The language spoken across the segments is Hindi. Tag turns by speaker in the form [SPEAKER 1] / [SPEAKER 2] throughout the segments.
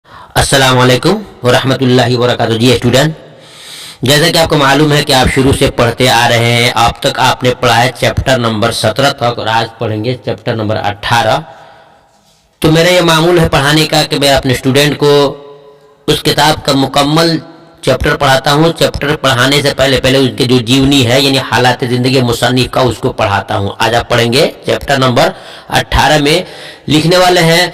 [SPEAKER 1] अस्सलाम वालेकुम वरहमतुल्लाहि वबरकातुहू। जी स्टूडेंट, जैसा कि आपको मालूम है कि आप शुरू से पढ़ते आ रहे हैं, अब तक आपने पढ़ा है चैप्टर नंबर 17 तक और आज पढ़ेंगे चैप्टर नंबर 18। तो मेरा ये मामूल है पढ़ाने का कि मैं अपने स्टूडेंट को उस किताब का मुकम्मल चैप्टर पढ़ाता हूँ। चैप्टर पढ़ाने से पहले पहले उसके जो जीवनी है यानी हालात ज़िंदगी मुसन्निफ का उसको पढ़ाता हूँ। आज आप पढ़ेंगे चैप्टर नंबर 18 में लिखने वाले हैं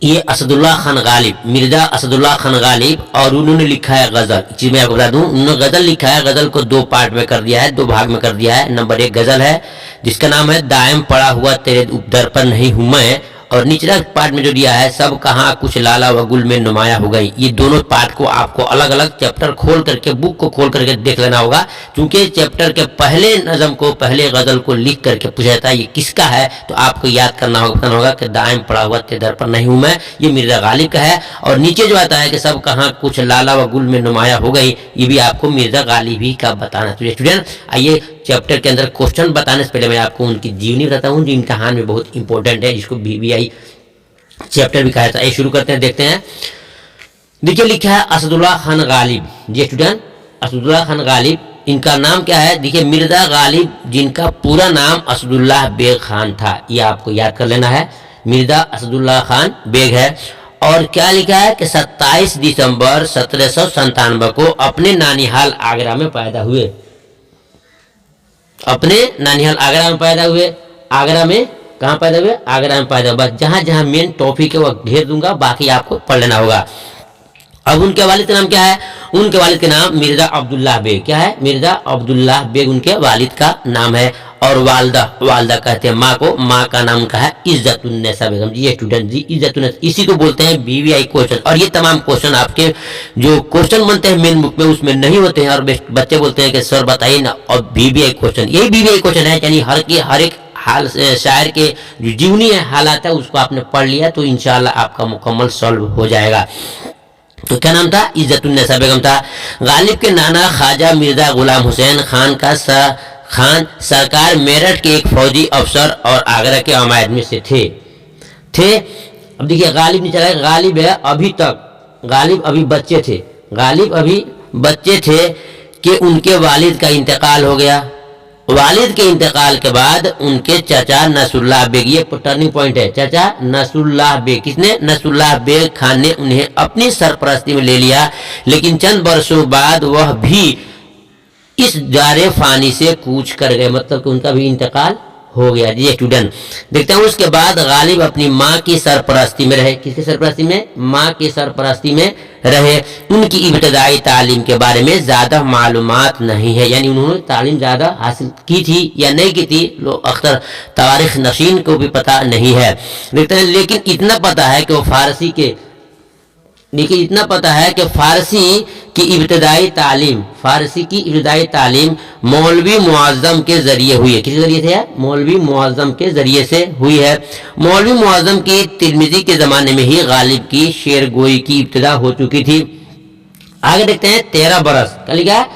[SPEAKER 1] ये असदुल्ला खान गालिब, मिर्जा असदुल्ला खान गालिब, और उन्होंने लिखा है गज़ल। चीज़ मैं आपको बता दूं, उन्होंने गज़ल लिखा है। गज़ल को दो पार्ट में कर दिया है, दो भाग में कर दिया है। नंबर 1 गज़ल है जिसका नाम है दायम पड़ा हुआ तेरे दर पर नहीं हूँ मैं, और निचला पार्ट में जो दिया है सब कहाँ कुछ लाला व गुल में नुमाया हो गई। ये दोनों पार्ट को आपको अलग अलग चैप्टर खोल करके, बुक को खोल करके देख लेना होगा, क्योंकि चैप्टर के पहले नज़म को, पहले गज़ल को लिख करके पूछा जाता है ये किसका है, तो आपको याद करना होगा, बताना होगा कि दायम पड़ा हुआ तेरे दर पर नहीं हूँ मैं, ये मिर्जा गालिब का है। और नीचे जो आता है कि सब कहाँ कुछ लाला व गुल में नुमाया हो गई, ये भी आपको मिर्जा गालिब ही का बताना। तो स्टूडेंट, आइए चैप्टर के अंदर क्वेश्चन बताने से पहले मैं आपको उनकी जीवनी बताता हूँ जो इम्तहान में बहुत इंपॉर्टेंट है, जिसको BBI चैप्टर भी कहा जाता है। शुरू करते हैं, देखते हैं। देखिए लिखा है असदुल्ला खान गालिब। जी स्टूडेंट, असदुल्ला खान गालिब, इनका नाम क्या है? देखिए मिर्जा गालिब, जिनका पूरा नाम असदुल्लाह बेग खान था, ये आपको याद कर लेना है। मिर्जा असदुल्लाह खान बेग है। और क्या लिखा है कि 27 दिसंबर 1797 को अपने नानिहाल आगरा में पैदा हुए। अपने नानिहाल आगरा में पैदा हुए। आगरा में कहाँ पैदा हुए? आगरा में पैदा हुआ। जहाँ जहाँ मेन टॉपिक है वो घेर दूंगा, बाकी आपको पढ़ लेना होगा। अब उनके वालिद का नाम क्या है? उनके वालिद का नाम मिर्जा अब्दुल्लाह बेग। क्या है? मिर्जा अब्दुल्लाह बेग उनके वालिद का नाम है। और वालदा कहते हैं माँ को, माँ का नाम उनका है इज्जतुन्नेसा बेगम। जी स्टूडेंट, जी इज्जतुन्नेसा, इसी को बोलते हैं BBI क्वेश्चन। और ये तमाम क्वेश्चन आपके जो क्वेश्चन बनते हैं मेन बुक में उसमें नहीं होते हैं, और बच्चे बोलते हैं कि सर बताइए ना, और BBI क्वेश्चन, यही BBI क्वेश्चन है। यानी हर एक हाल शायर के जो जीवनी है, हालात है, उसको आपने पढ़ लिया तो इंशाल्लाह आपका मुकम्मल सॉल्व हो जाएगा। तो क्या नाम था? इज्जतुन्नेसा बेगम था। गालिब के नाना ख्वाजा मिर्जा गुलाम हुसैन खान का खान सरकार मेरठ के एक फौजी अफसर और आगरा के अमायद में से थे। अब देखिए गालिब नहीं चला, गालिब है अभी तक, गालिब अभी बच्चे थे, गालिब अभी बच्चे थे कि उनके वालिद का इंतकाल हो गया। वालिद के इंतकाल के बाद उनके चाचा नसरुल्लाह बेग, ये टर्निंग पॉइंट है, चाचा नसरुल्लाह बेग, किसने? नसरुल्लाह बेग खान ने उन्हें अपनी सरपरस्ती में ले लिया। लेकिन चंद वर्षों बाद वह भी इस जारे फानी से कूच कर गए, मतलब कि उनका भी इंतकाल हो गया। जी स्टूडेंट, देखते हैं उसके बाद गालिब अपनी माँ की सरपरस्ती में रहे। किसकी सरपरस्ती में? माँ की सरपरस्ती में रहे। उनकी इब्तदाई तालीम के बारे में ज़्यादा मालूमात नहीं है, यानी उन्होंने तालीम ज़्यादा हासिल की थी या नहीं की थी, लोग अक्सर तारीख नशीन को भी पता नहीं है। देखते हैं, लेकिन इतना पता है कि वो फारसी के, देखिए इतना पता है कि फारसी की इब्तदाई तालीम मौलवी मुआज़्ज़म के ज़रिए हुई है। किस ज़रिए से है? मौलवी मुआज़्ज़म के ज़रिए से हुई है। मौलवी मुआज़्ज़म की तिरमिज़ी के ज़माने में ही गालिब की शेर गोई की इब्तिदा हो चुकी थी। आगे देखते हैं 13 बरस, क्या लिखा है?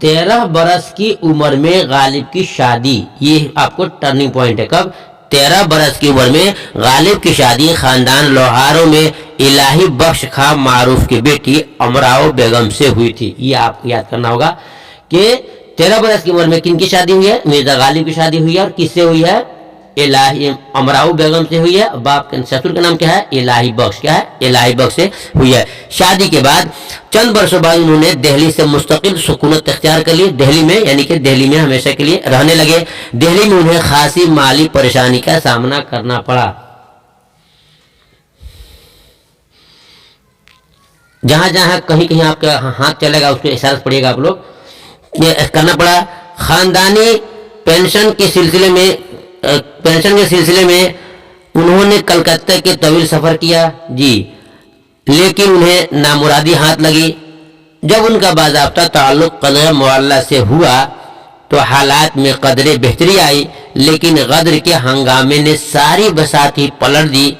[SPEAKER 1] 13 बरस की उम्र में गालिब की शादी, ये आपको टर्निंग पॉइंट है। कब? 13 बरस की उम्र में गालिब की शादी खानदान लोहारों में इलाही बख्श खां मारूफ की बेटी अमराओ बेगम से हुई थी। ये आपको याद करना होगा कि 13 बरस की उम्र में किनकी शादी हुई है? मिर्जा गालिब की शादी हुई है। और किससे हुई है? इलाही अमराओ बेगम से हुई है। बाप के ससुर का नाम क्या है? इलाही बख्श। क्या है? इलाही बख्श से हुई है। शादी के बाद चंद वर्षों बाद उन्होंने दिल्ली से मुस्तकिल सुकूनत इख्तियार कर ली। दिल्ली में, यानी कि दिल्ली में हमेशा के लिए रहने लगे। दिल्ली में उन्हें खासी माली परेशानी का सामना करना पड़ा। जहां जहां कहीं कहीं आपका हाथ चलेगा उसको इशारा पड़ेगा, आप लोग करना पड़ा। खानदानी पेंशन के सिलसिले में उन्होंने कलकत्ता के तवील सफर किया। जी, लेकिन उन्हें नामुरादी हाथ लगी। जब उनका बाज़ाब्ता ताल्लुक़ क़दर मुअल्ला से हुआ तो हालात में कदरे बेहतरी आई, लेकिन गदर के हंगामे ने सारी बसाती पलट दी।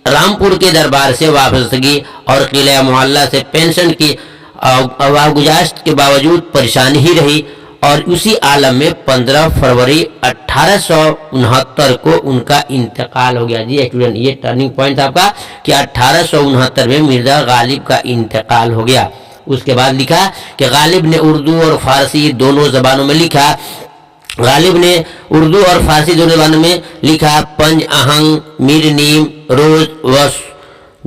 [SPEAKER 1] रामपुर के दरबार से वापसगी और किला मुअल्ला से पेंशन की आवागुजाश्त के बावजूद परेशानी ही रही, और उसी आलम में 15 फरवरी 1869 को उनका इंतकाल हो गया। जी स्टूडेंट, ये टर्निंग पॉइंट था आपका कि 1869 में मिर्जा गालिब का इंतकाल हो गया। उसके बाद लिखा कि गालिब ने उर्दू और फारसी दोनों जबानों में लिखा। गालिब ने उर्दू और फारसी दोनों जबानों में लिखा। पंज आहंग, मीर नीम, रोज वस,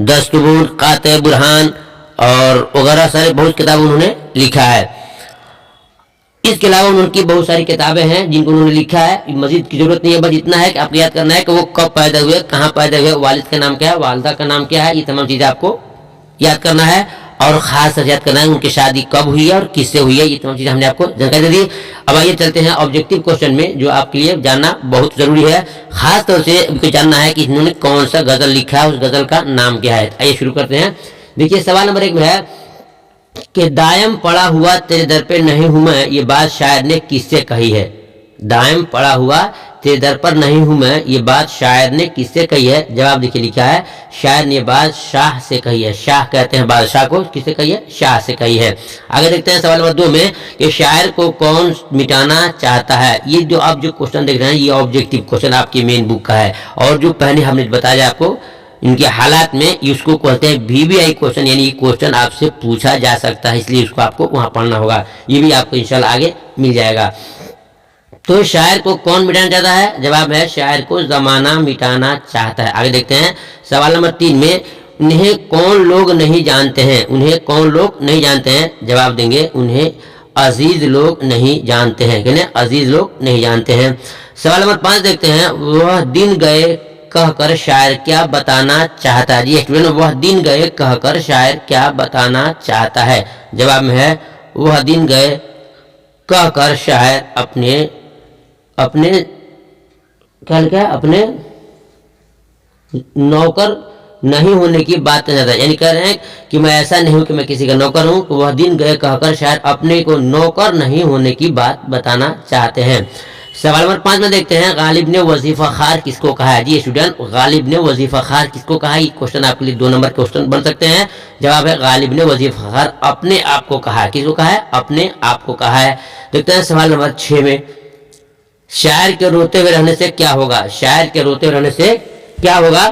[SPEAKER 1] दस्तूर, काते बुरहान और वगैरह सारे बहुत किताब उन्होंने लिखा है। इसके अलावा उनकी बहुत सारी किताबें हैं जिनको उन्होंने लिखा है। मजीद की जरूरत नहीं है, बस इतना है कि आपको याद करना है कि वो कब पैदा हुए, कहाँ पैदा हुए, वालिद का नाम क्या है, वालदा का नाम क्या है, ये तमाम चीज़ें आपको याद करना है। और खास याद करना है उनकी शादी कब हुई है और किससे हुई है, ये तमाम चीज़ें हमने आपको जानकारी दे दी। अब आइए चलते हैं ऑब्जेक्टिव क्वेश्चन में, जो आपके लिए जानना बहुत जरूरी है। खास तौर से उनको जानना है कि इन्होंने कौन सा गजल लिखा है, उस गजल का नाम क्या है। आइए शुरू करते हैं। देखिए सवाल नंबर 1 में है कि दायम पड़ा हुआ तेरे दर पे नहीं हूं मैं, ये बात शायर ने किससे कही है। दायम पड़ा हुआ तेरे दर पर नहीं हूं मैं, ये बात शायर ने किससे कही है। जवाब देखिए लिखा है शायर ने बात शाह से कही है। शाह कहते हैं बादशाह को, किससे कही है, शाह से कही है। आगे देखते हैं सवाल नंबर 2 में कि शायर को कौन मिटाना चाहता है। ये जो आप जो क्वेश्चन देख रहे हैं ये ऑब्जेक्टिव क्वेश्चन आपकी मेन बुक का है। और जो पहले हमने बताया आपको इनके हालात में, इसको कहते हैं VBI क्वेश्चन, यानी ये क्वेश्चन आपसे पूछा जा सकता है, इसलिए इसको आपको वहां पढ़ना होगा। ये भी आपको इंशाल्लाह आगे मिल जाएगा। तो शायर को कौन मिटाना चाहता है, जवाब है शायर को जमाना मिटाना चाहता है। आगे देखते हैं सवाल नंबर 3 में उन्हें कौन लोग नहीं जानते हैं। उन्हें कौन लोग नहीं जानते हैं, जवाब देंगे उन्हें अजीज लोग नहीं जानते हैं। कहने अजीज लोग नहीं जानते हैं। सवाल नंबर 5 देखते हैं, वह दिन गए कहकर शायर क्या बताना चाहता है। जी स्टूडेंट, वह दिन गए कहकर शायर क्या बताना चाहता है। जवाब में है वह दिन गए कहकर शायर अपने क्या अपने नौकर नहीं होने की बात करना चाहता है। यानी कह रहे हैं कि मैं ऐसा नहीं हूं कि मैं किसी का नौकर हूं। तो वह दिन गए कहकर शायर अपने को नौकर नहीं होने की बात बताना चाहते हैं। सवाल नंबर 5 में देखते हैं गालिब ने वजीफा खार किसको कहा है। जी स्टूडेंट, गालिब ने वजीफा खार किसको कहा है। ये क्वेश्चन आपके लिए 2 नंबर क्वेश्चन बन सकते हैं। जवाब है गालिब ने वजीफा खार अपने आप को कहा है। किसको कहा है, अपने आप को कहा है। देखते हैं सवाल नंबर 6 में शायर के रोते हुए रहने से क्या होगा। शायर के रोते हुए रहने से क्या होगा,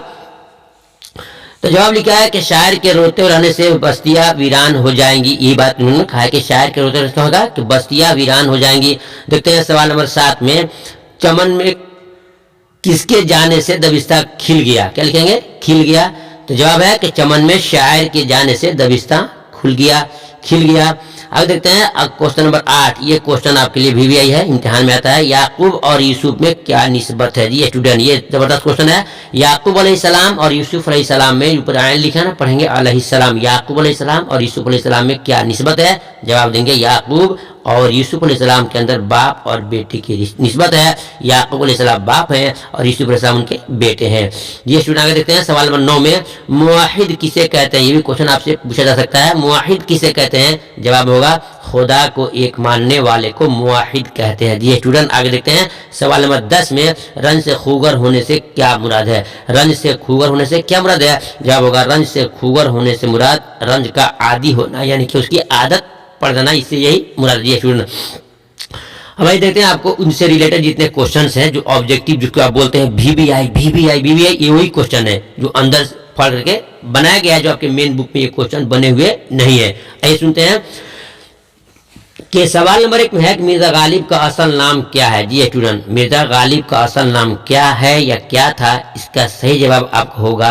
[SPEAKER 1] तो जवाब लिखा है कि शायर के रोते हुए रहने से बस्तियां वीरान हो जाएंगी। ये बात उन्होंने कहा है कि शायर के रोते रहने से होगा कि बस्तियां वीरान हो जाएंगी। देखते हैं सवाल नंबर 7 में चमन में किसके जाने से दबिस्ता खिल गया। क्या लिखेंगे, खिल गया। तो जवाब है कि चमन में शायर के जाने से दबिस्ता खुल गया, खिल गया। अब देखते हैं क्वेश्चन नंबर 8। ये क्वेश्चन आपके लिए VBI है, इम्तिहान में आता है। याकूब और यूसुफ में क्या निस्बत है। जी स्टूडेंट, ये जबरदस्त क्वेश्चन है। याकूब अलैहिस्सलाम और यूसुफ अलैहिस्सलाम में ऊपर आयन लिखा ना, पढ़ेंगे अलैहिस्सलाम। याकूब अलैहिस्सलाम और यूसुफ अलैहिस्सलाम में क्या निस्बत है। जवाब देंगे याकूब और यूसुफ अलैहिस्सलाम के अंदर बाप और बेटे की निस्बत है। याकूब अलैहिस्सलाम बाप हैं और यूसुफ अलैहिस्सलाम उनके बेटे हैं। ये स्टूडेंट आगे देखते हैं सवाल नंबर 9 में मुवाहिद किसे कहते हैं। ये भी क्वेश्चन आपसे पूछा जा सकता है। मुवाहिद किसे कहते हैं, जवाब होगा खुदा को एक मानने वाले को मुवाहिद कहते हैं। जी स्टूडेंट आगे देखते हैं सवाल नंबर 10 में रंज से खूगर होने से क्या मुराद है। रंज से खूगर होने से क्या मुराद है। जवाब होगा रंज से खूगर होने से मुराद रंज का आदी होना, यानी कि उसकी आदत पड़ जाना, इससे यही मुराद है स्टूडेंट। अब भाई देखते हैं आपको उनसे रिलेटेड जितने क्वेश्चंस हैं जो ऑब्जेक्टिव, जिसको आप बोलते हैं VBI, ये वही क्वेश्चन है जो अंदर पढ़ करके बनाया गया है, जो आपके मेन बुक में ये क्वेश्चन बने हुए नहीं है। आइए सुनते हैं कि सवाल नंबर 1 में है कि मिर्जा गालिब का असल नाम क्या है। जी स्टूडेंट, मिर्जा गालिब का असल नाम क्या है या क्या था, इसका सही जवाब आपका होगा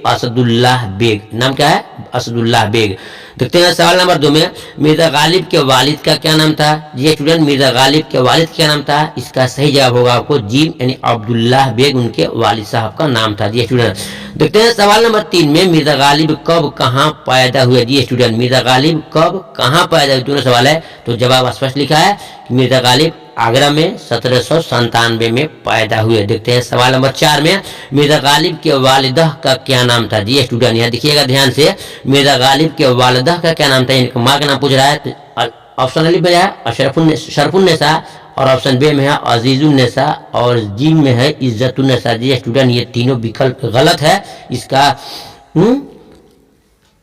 [SPEAKER 1] असदुल्लाह बेग। नाम क्या है, असदुल्लाह बेग। देखते हैं सवाल नंबर 2 में मिर्जा गालिब के वालिद का क्या नाम था। जी स्टूडेंट, मिर्जा गालिब के वालिद क्या नाम था, इसका सही जवाब होगा आपको जीम, यानी अब्दुल्लाह बेग उनके वालिद साहब का नाम था। जी स्टूडेंट देखते हैं सवाल नंबर 3 में मिर्जा गालिब कब कहाँ पैदा हुए। जी स्टूडेंट, मिर्जा गालिब कब कहाँ पैदा हुए, दोनों सवाल है। तो जवाब स्पष्ट लिखा है कि मिर्जा गालिब आगरा में 1797 में पैदा हुए। देखते हैं सवाल नंबर 4 में मिर्जा गालिब के वालिदा का क्या नाम था। जी स्टूडेंट यहाँ देखिएगा ध्यान से, मिर्जा गालिब के वालिदा का क्या नाम था, इनका माँ का नाम पूछ रहा है। तो ऑप्शन अली में है शरफुन्नेसा और ऑप्शन बे में है अजीजुन्नेसा और जी में है इज्जतुन्नेसा। जी स्टूडेंट ये तीनों विकल्प गलत है। इसका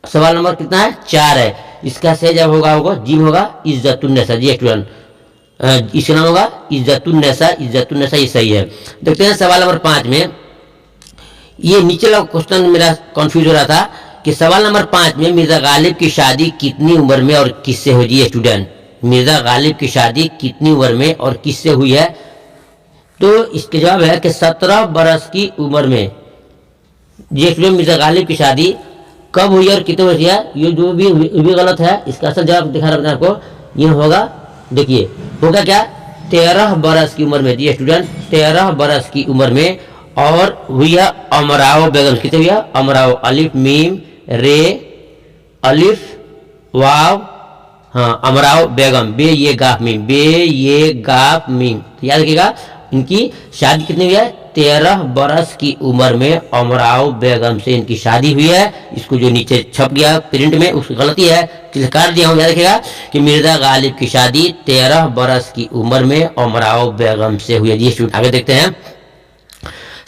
[SPEAKER 1] सवाल नंबर कितना है, 4 है। इसका सही जवाब होगा जी होगा इज्जतुन्नेसा। जी स्टूडेंट इसका नाम होगा इज्जतुन्नसा। इज्जतुन्नसा ये सही है। देखते हैं सवाल नंबर 5 में। ये नीचे वाला क्वेश्चन मेरा कंफ्यूज हो रहा था कि सवाल नंबर 5 में मिर्जा गालिब की शादी कितनी उम्र में और किससे हुई है स्टूडेंट। मिर्जा गालिब की शादी कितनी उम्र में और किससे हुई है? तो इसके जवाब है कि 17 बरस की उम्र में। जी स्टूडेंट, मिर्जा गालिब की शादी कब हुई और कितने वर्ष है? ये जो भी गलत है, इसका असल जवाब दिखा रहा आपको, ये होगा, देखिए होगा क्या, 13 बरस की उम्र में। जी स्टूडेंट, 13 बरस की उम्र में। और हुई है अमराव बेगम। कितने हुई है? अमराव, अलिफ मीम रे अलिफ वाव, हाँ अमराव बेगम, बे ये गाफ मीम, बे ये गाफ मीम। तो याद रखिएगा, इनकी शादी कितनी हुई है? 13 बरस की उम्र में अमराव बेगम से इनकी शादी हुई है। इसको जो नीचे छप गया प्रिंट में उसकी गलती है, काट दिया हूँ। याद रखिएगा कि मिर्जा गालिब की शादी 13 बरस की उम्र में अमराव बेगम से हुई है। जी स्टूडेंट, आगे देखते हैं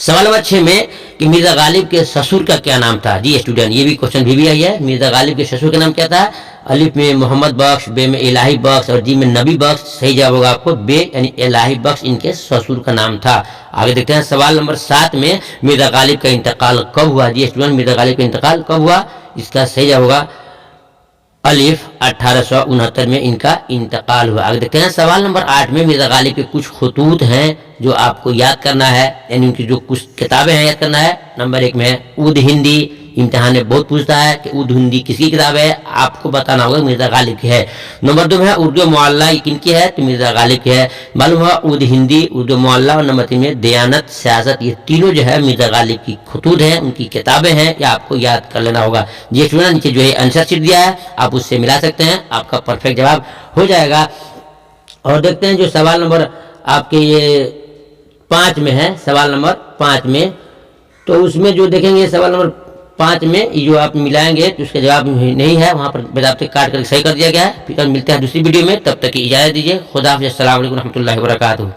[SPEAKER 1] सवाल नंबर 6 में कि मिर्जा गालिब के ससुर का क्या नाम था। जी स्टूडेंट, ये भी क्वेश्चन भी आई है। मिर्जा गालिब के ससुर का नाम क्या था? अलिफ में मोहम्मद बख्श, बे में इलाही बख्श और जी में नबी बख्श। सही जवाब होगा आपको बे यानी इलाही बख्श इनके ससुर का नाम था। आगे देखते हैं सवाल नंबर 7 में मिर्जा गालिब का इंतकाल कब हुआ। जी स्टूडेंट, मिर्जा गालिब का इंतकाल कब हुआ? इसका सही जवाब होगा अलिफ 1869 में इनका इंतकाल हुआ। आगे देखते हैं सवाल नंबर 8 में मिर्जा गालिब के कुछ खतूत हैं जो आपको याद करना है, यानी उनकी जो कुछ किताबें हैं याद करना है। नंबर 1 में है उर्दू हिंदी। इम्तिहान में बहुत पूछता है कि उर्दू हिंदी किसकी किताब है, आपको बताना होगा मिर्जा गालिब की है। नंबर 2 में है उर्दू मुअल्ला, किनकी है? तो मिर्जा गालिब की है। मालूम हुआ उर्दू हिंदी, उर्दू मुअल्ला। और नंबर 3 में दयानत सियासत। ये तीनों जो है मिर्जा गालिब की खतूत हैं, उनकी किताबें हैं, या आपको याद कर लेना होगा। ये स्टूडेंट नीचे जो है आंसर शीट दिया है, आप उससे मिला सकते हैं, आपका परफेक्ट जवाब हो जाएगा। और देखते हैं जो सवाल नंबर आपके ये 5 में है, सवाल नंबर 5 में, तो उसमें जो देखेंगे सवाल नंबर 5 में जो आप मिलाएंगे तो उसका जवाब नहीं है, वहाँ पर बजाते काट कर सही कर दिया गया है। फिर मिलते हैं दूसरी वीडियो में, तब तक की इजाज़त दीजिए। खुदा हाफ़िज़, अस्सलाम वालेकुम रहमतुल्लाहि व बरकातुहू।